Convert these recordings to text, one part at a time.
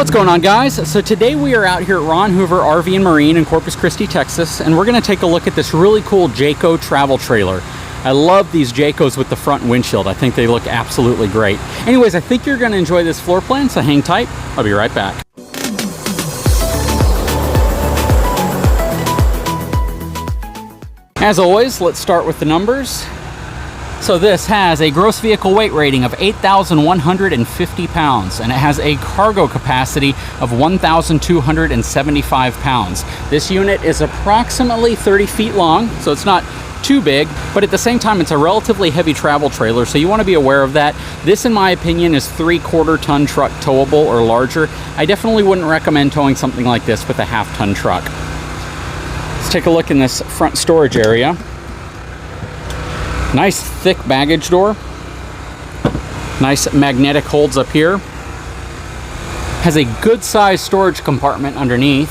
What's going on, guys? So today we are out here at Ron Hoover RV and Marine in Corpus Christi, Texas, and we're going to take a look at this really cool Jayco travel trailer. I love these Jaycos with the front windshield. I think they look absolutely great. Anyways, I think you're going to enjoy this floor plan, so hang tight. I'll be right back. As always, let's start with the numbers. So this has a gross vehicle weight rating of 8,150 pounds, and it has a cargo capacity of 1,275 pounds. This unit is approximately 30 feet long, so it's not too big, but at the same time, it's a relatively heavy travel trailer, so you want to be aware of that. This, in my opinion, is 3/4 ton truck towable or larger. I definitely wouldn't recommend towing something like this with a half-ton truck. Let's take a look in this front storage area. Nice thick baggage door. Nice magnetic holds up here. Has a good sized storage compartment underneath.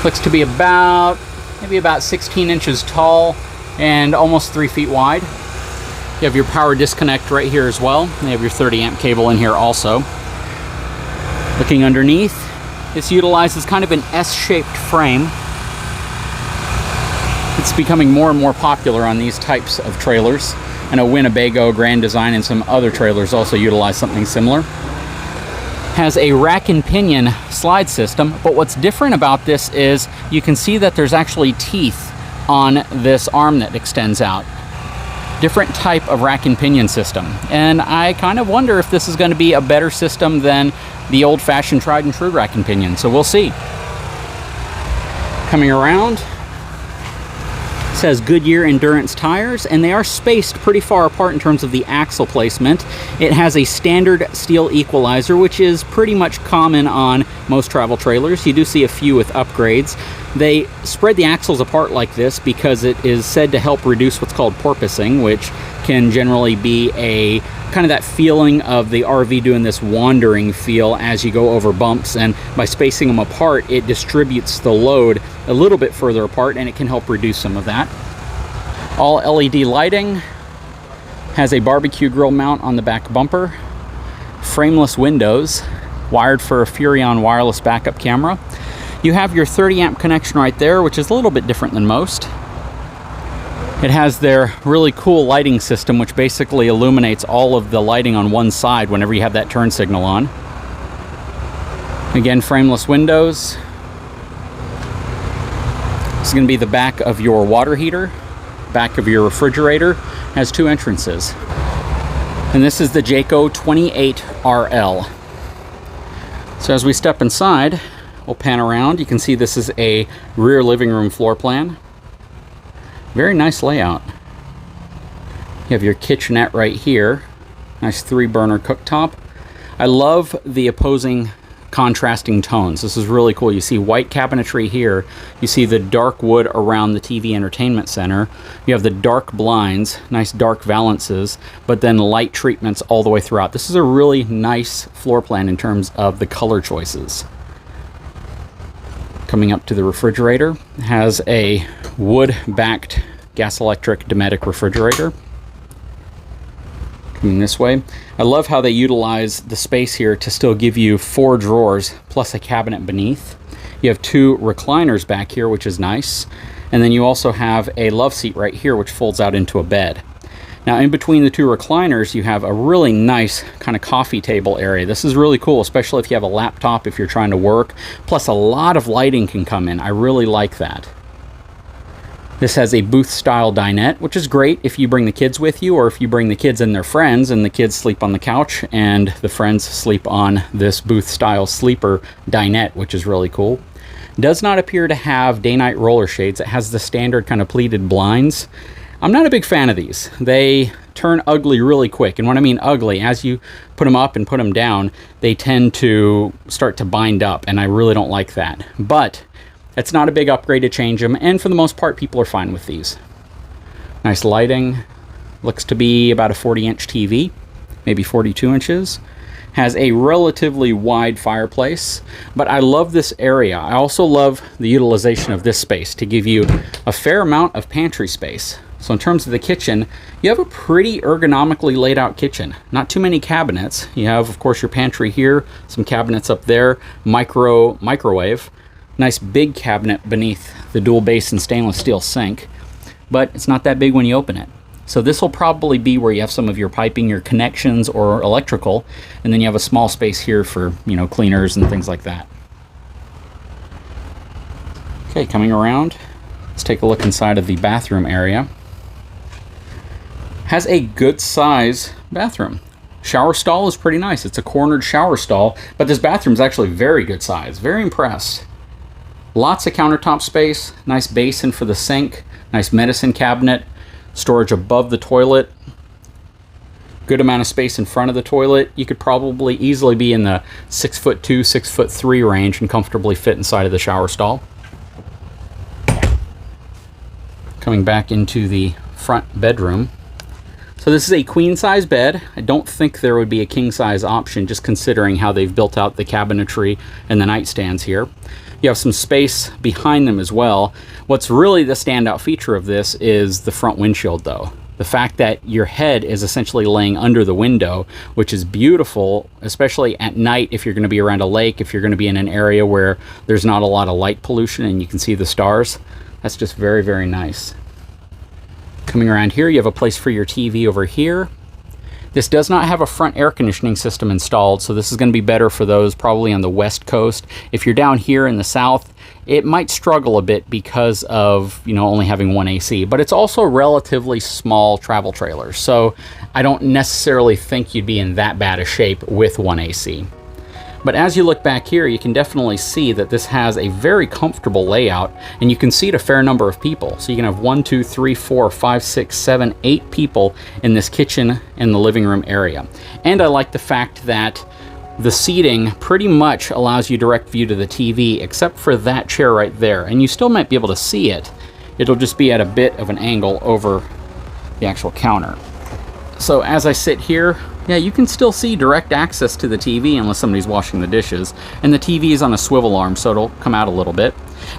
Looks to be maybe about 16 inches tall and almost 3 feet wide. You have your power disconnect right here as well. You have your 30 amp cable in here also. Looking underneath, this utilizes kind of an S-shaped frame. It's becoming more and more popular on these types of trailers. I know Winnebago, Grand Design, and some other trailers also utilize something similar. Has a rack and pinion slide system, but what's different about this is you can see that there's actually teeth on this arm that extends out. Different type of rack and pinion system. And I kind of wonder if this is going to be a better system than the old-fashioned tried and true rack and pinion, so we'll see. Coming around, has Goodyear Endurance tires, and they are spaced pretty far apart in terms of the axle placement. It has a standard steel equalizer, which is pretty much common on most travel trailers. You do see a few with upgrades. They spread the axles apart like this because it is said to help reduce what's called porpoising, which can generally be a kind of that feeling of the RV doing this wandering feel as you go over bumps, and by spacing them apart, it distributes the load a little bit further apart, and it can help reduce some of that. All LED lighting. Has a barbecue grill mount on the back bumper. Frameless windows, wired for a Furrion wireless backup camera. You have your 30 amp connection right there, which is a little bit different than most. It has their really cool lighting system, which basically illuminates all of the lighting on one side whenever you have that turn signal on. Again, frameless windows. This is going to be the back of your water heater, back of your refrigerator. Has two entrances. And this is the Jayco 28RL. So as we step inside, we'll pan around. You can see this is a rear living room floor plan. Very nice layout. You have your kitchenette right here. Nice 3-burner cooktop. I love the opposing contrasting tones. This is really cool. You see white cabinetry here. You see the dark wood around the TV entertainment center. You have the dark blinds, nice dark valances, but then light treatments all the way throughout. This is a really nice floor plan in terms of the color choices. Coming up to the refrigerator, has a wood-backed gas-electric Dometic refrigerator. Coming this way. I love how they utilize the space here to still give you 4 drawers plus a cabinet beneath. You have 2 recliners back here, which is nice. And then you also have a love seat right here, which folds out into a bed. Now, in between the 2 recliners, you have a really nice kind of coffee table area. This is really cool, especially if you have a laptop, if you're trying to work. Plus, a lot of lighting can come in. I really like that. This has a booth-style dinette, which is great if you bring the kids with you, or if you bring the kids and their friends, and the kids sleep on the couch, and the friends sleep on this booth-style sleeper dinette, which is really cool. Does not appear to have day-night roller shades. It has the standard kind of pleated blinds. I'm not a big fan of these. They turn ugly really quick. And when I mean ugly, as you put them up and put them down, they tend to start to bind up, and I really don't like that. But it's not a big upgrade to change them, and for the most part, people are fine with these. Nice lighting. Looks to be about a 40-inch TV, maybe 42 inches. Has a relatively wide fireplace, but I love this area. I also love the utilization of this space to give you a fair amount of pantry space. So in terms of the kitchen, you have a pretty ergonomically laid out kitchen. Not too many cabinets. You have, of course, your pantry here, some cabinets up there, microwave, nice big cabinet beneath the dual basin stainless steel sink, but it's not that big when you open it. So this will probably be where you have some of your piping, your connections, or electrical, and then you have a small space here for, cleaners and things like that. Okay, coming around, let's take a look inside of the bathroom area. Has a good size bathroom. Shower stall is pretty nice. It's a cornered shower stall, but this bathroom is actually very good size. Very impressed. Lots of countertop space, nice basin for the sink, nice medicine cabinet, storage above the toilet, good amount of space in front of the toilet. You could probably easily be in the 6'2", 6'3" range and comfortably fit inside of the shower stall. Coming back into the front bedroom. So this is a queen size bed. I don't think there would be a king size option, just considering how they've built out the cabinetry and the nightstands here. You have some space behind them as well. What's really the standout feature of this is the front windshield though. The fact that your head is essentially laying under the window, which is beautiful, especially at night if you're going to be around a lake, if you're going to be in an area where there's not a lot of light pollution and you can see the stars. That's just very, very nice. Coming around here, you have a place for your TV over here. This does not have a front air conditioning system installed, so this is going to be better for those probably on the west coast. If you're down here in the south, it might struggle a bit because of, only having one AC, but it's also relatively small travel trailers, so I don't necessarily think you'd be in that bad a shape with one AC. But as you look back here, you can definitely see that this has a very comfortable layout, and you can seat a fair number of people. So you can have 1, 2, 3, 4, 5, 6, 7, 8 people in this kitchen and the living room area. And I like the fact that the seating pretty much allows you direct view to the TV, except for that chair right there. And you still might be able to see it. It'll just be at a bit of an angle over the actual counter. So as I sit here, yeah, you can still see direct access to the TV unless somebody's washing the dishes. And the TV is on a swivel arm, so it'll come out a little bit.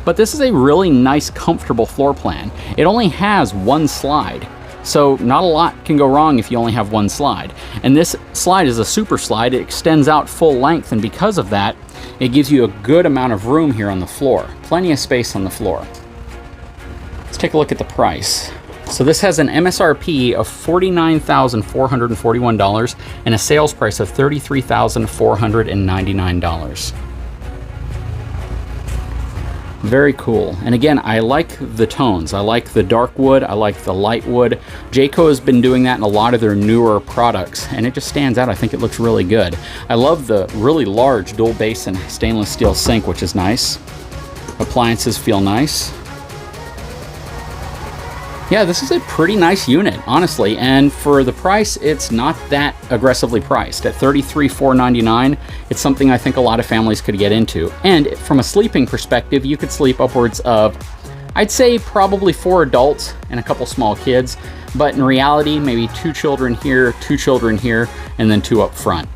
But this is a really nice, comfortable floor plan. It only has one slide, so not a lot can go wrong if you only have one slide. And this slide is a super slide. It extends out full length, and because of that, it gives you a good amount of room here on the floor. Plenty of space on the floor. Let's take a look at the price. So this has an MSRP of $49,441 and a sales price of $33,499. Very cool. And again, I like the tones. I like the dark wood. I like the light wood. Jayco has been doing that in a lot of their newer products, and it just stands out. I think it looks really good. I love the really large dual basin stainless steel sink, which is nice. Appliances feel nice. Yeah, this is a pretty nice unit, honestly, and for the price, it's not that aggressively priced. At $33,499, it's something I think a lot of families could get into. And from a sleeping perspective, you could sleep upwards of, I'd say probably 4 adults and a couple small kids, but in reality, maybe 2 children here, 2 children here, and then 2 up front.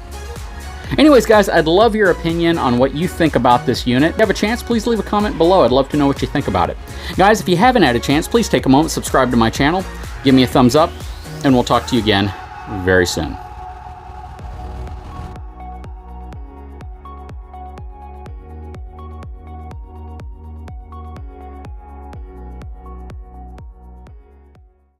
Anyways, guys, I'd love your opinion on what you think about this unit. If you have a chance, please leave a comment below. I'd love to know what you think about it. Guys, if you haven't had a chance, please take a moment, subscribe to my channel, give me a thumbs up, and we'll talk to you again very soon.